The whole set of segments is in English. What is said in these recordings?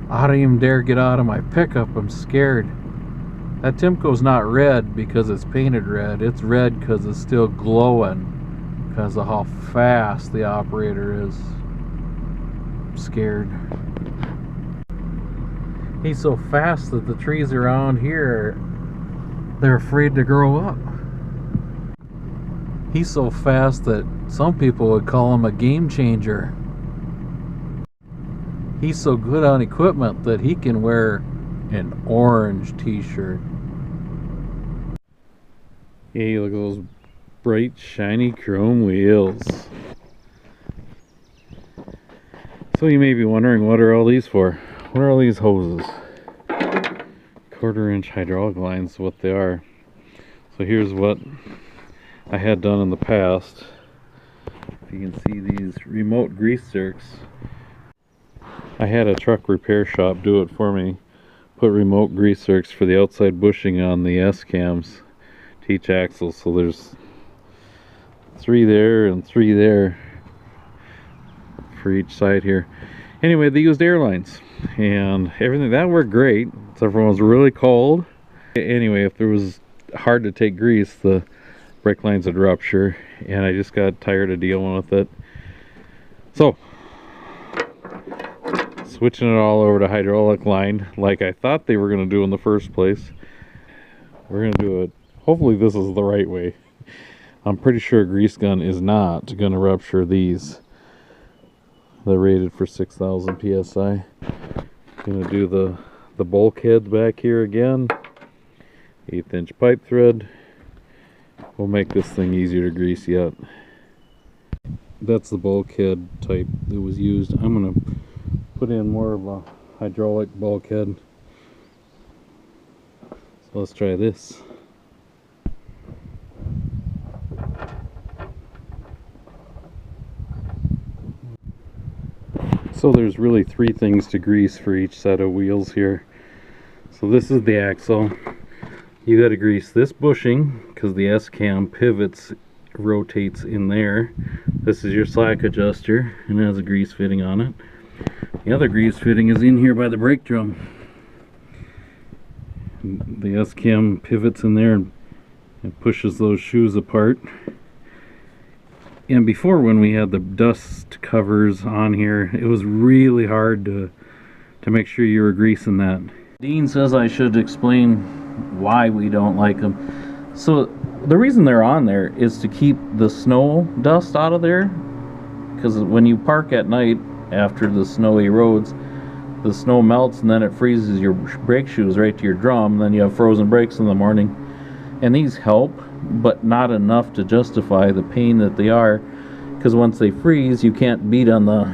I don't even dare get out of my pickup. I'm scared. That Timco's not red because it's painted red. It's red because it's still glowing because of how fast the operator is. I'm scared. He's so fast that the trees around here, they're afraid to grow up. He's so fast that some people would call him a game changer. He's so good on equipment that he can wear an orange t-shirt. Hey, look at those bright, shiny chrome wheels. So you may be wondering, what are all these for? What are all these hoses? 1/4-inch hydraulic lines is what they are. So here's what I had done in the past. If you can see these remote grease zerks, I had a truck repair shop do it for me. Put remote grease zerks for the outside bushing on the S-cams to each axle. So there's 3 there and 3 there for each side here. Anyway, they used airlines and everything. That worked great, except for when it was really cold. Anyway, if there was hard to take grease, the brake lines would rupture, and I just got tired of dealing with it. So, switching it all over to hydraulic line, like I thought they were going to do in the first place. We're going to do it. Hopefully this is the right way. I'm pretty sure a grease gun is not going to rupture these. They're rated for 6,000 psi. Going to do the bulkhead back here again. 1/8-inch pipe thread. We'll make this thing easier to grease yet. That's the bulkhead type that was used. I'm going to put in more of a hydraulic bulkhead. So let's try this. So there's really 3 things to grease for each set of wheels here. So this is the axle. You got to grease this bushing because the S-cam pivots, rotates in there. This is your slack adjuster and it has a grease fitting on it. The other grease fitting is in here by the brake drum. The S-cam pivots in there and pushes those shoes apart. And before, when we had the dust covers on here, it was really hard to make sure you were greasing that. Dean says I should explain why we don't like them. So the reason they're on there is to keep the snow dust out of there, because when you park at night after the snowy roads, the snow melts and then it freezes your brake shoes right to your drum, and then you have frozen brakes in the morning. And these help, but not enough to justify the pain that they are, because once they freeze, you can't beat on the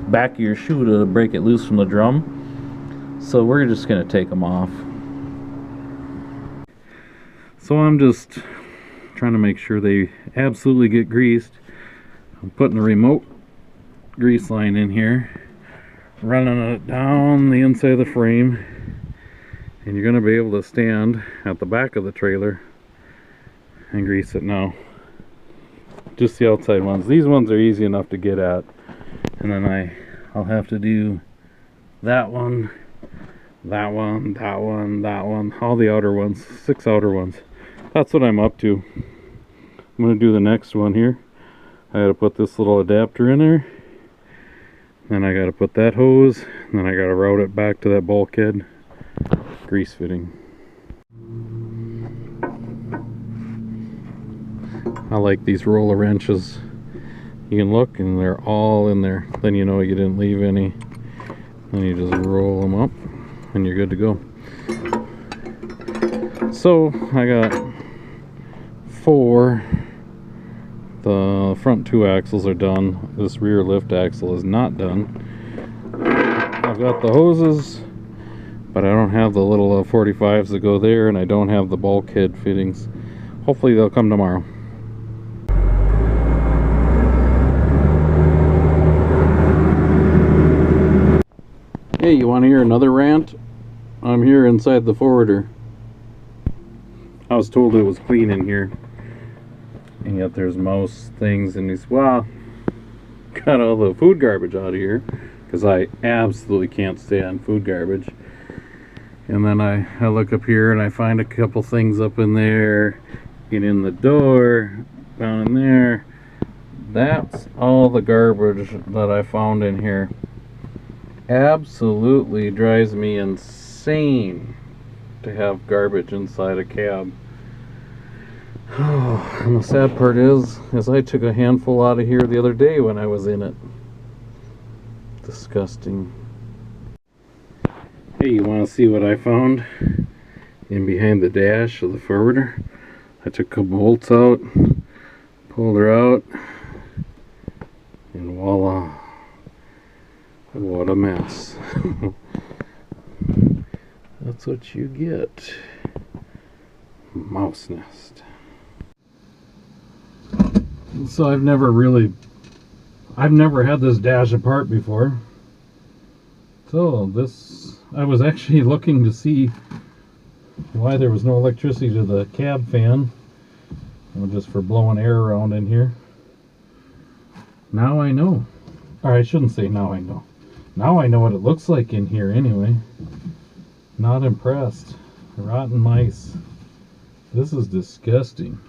back of your shoe to break it loose from the drum. So we're just going to take them off. So I'm just trying to make sure they absolutely get greased. I'm putting the remote grease line in here, running it down the inside of the frame, and you're going to be able to stand at the back of the trailer and grease it now. Just the outside ones. These ones are easy enough to get at, and then I'll have to do that one, that one, that one, that one, all the outer ones, 6 outer ones. That's what I'm up to. I'm going to do the next one here. I got to put this little adapter in there, then I got to put that hose, and then I got to route it back to that bulkhead grease fitting. I like these roller wrenches. You can look and they're all in there. Then you know you didn't leave any. Then you just roll them up and you're good to go. So I got 4. The front 2 axles are done. This rear lift axle is not done. I've got the hoses, but I don't have the little 45s that go there, and I don't have the bulkhead fittings. Hopefully they'll come tomorrow. Hey, you want to hear another rant? I'm here inside the forwarder. I was told it was clean in here, and yet there's mouse things, and he's, well, got all the food garbage out of here. because I absolutely can't stand food garbage. And then I look up here and I find a couple things up in there, get in the door, down in there. That's all the garbage that I found in here. Absolutely drives me insane to have garbage inside a cab. Oh, and the sad part is I took a handful out of here the other day when I was in it. Disgusting. Hey, you want to see what I found in behind the dash of the forwarder? I took a couple bolts out, pulled her out, and voila. What a mess. That's what you get. Mouse nest. So I've never had this dash apart before. So I was actually looking to see why there was no electricity to the cab fan, just for blowing air around in here. Now I know. Or I shouldn't say now I know. Now I know what it looks like in here anyway. Not impressed. Rotten mice. This is disgusting.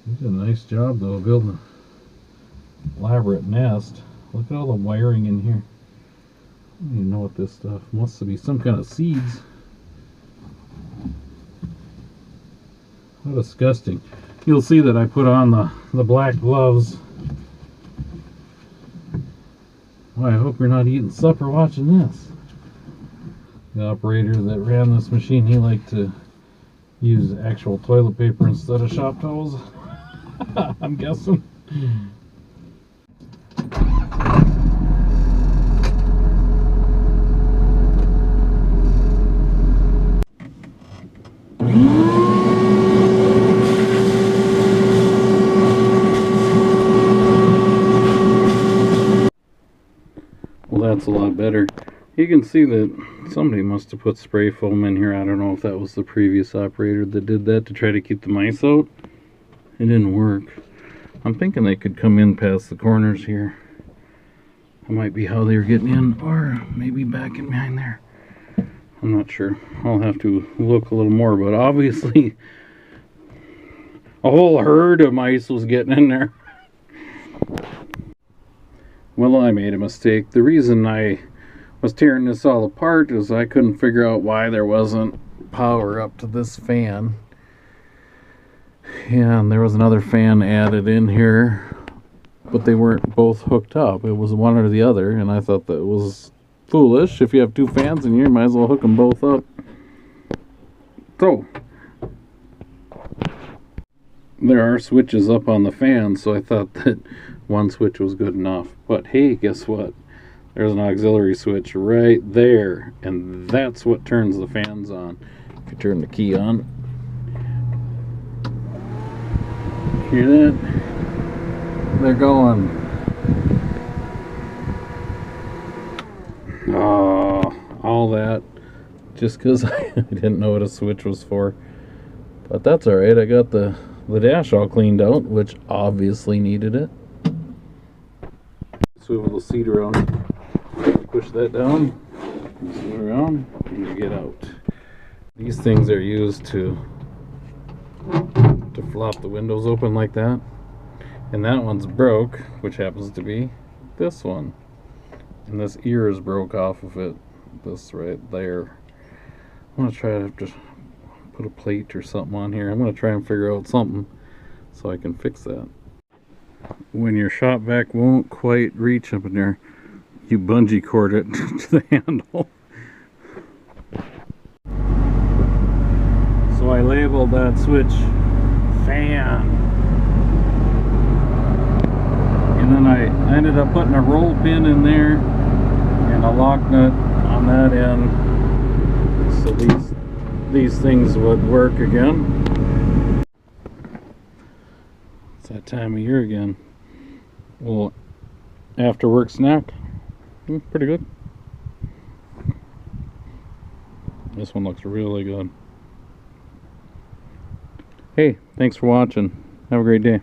You did a nice job though building an elaborate nest. Look at all the wiring in here. I don't even know what this stuff must be. Some kind of seeds. How disgusting. You'll see that I put on the black gloves. Well, I hope you're not eating supper watching this. The operator that ran this machine, he liked to use actual toilet paper instead of shop towels. I'm guessing. Well, that's a lot better. You can see that somebody must have put spray foam in here. I don't know if that was the previous operator that did that to try to keep the mice out. It didn't work. I'm thinking they could come in past the corners here. That might be how they were getting in, or maybe back in behind there. I'm not sure. I'll have to look a little more, but obviously a whole herd of mice was getting in there. Well, I made a mistake. The reason I was tearing this all apart is I couldn't figure out why there wasn't power up to this fan. And there was another fan added in here, but they weren't both hooked up. It was one or the other, and I thought that was foolish. If you have two fans in here, you might as well hook them both up. So there are switches up on the fan, so I thought that one switch was good enough. But hey, guess what? There's an auxiliary switch right there, and that's what turns the fans on. If you turn the key on, hear that? They're going. Oh, all that just because I didn't know what a switch was for. But that's alright. I got the dash all cleaned out, which obviously needed it. Swivel the seat around, push that down, swivel around, and you get out. These things are used to flop the windows open like that. And that one's broke, which happens to be this one. And this ear is broke off of it. This right there. I'm going to try to just put a plate or something on here. I'm going to try and figure out something so I can fix that. When your shop vac won't quite reach up in there, you bungee cord it to the handle. So I labeled that switch fan. And then I ended up putting a roll pin in there and a lock nut on that end, so these things would work again. It's that time of year again. Well, after work snack, pretty good. This one looks really good. Hey, thanks for watching. Have a great day.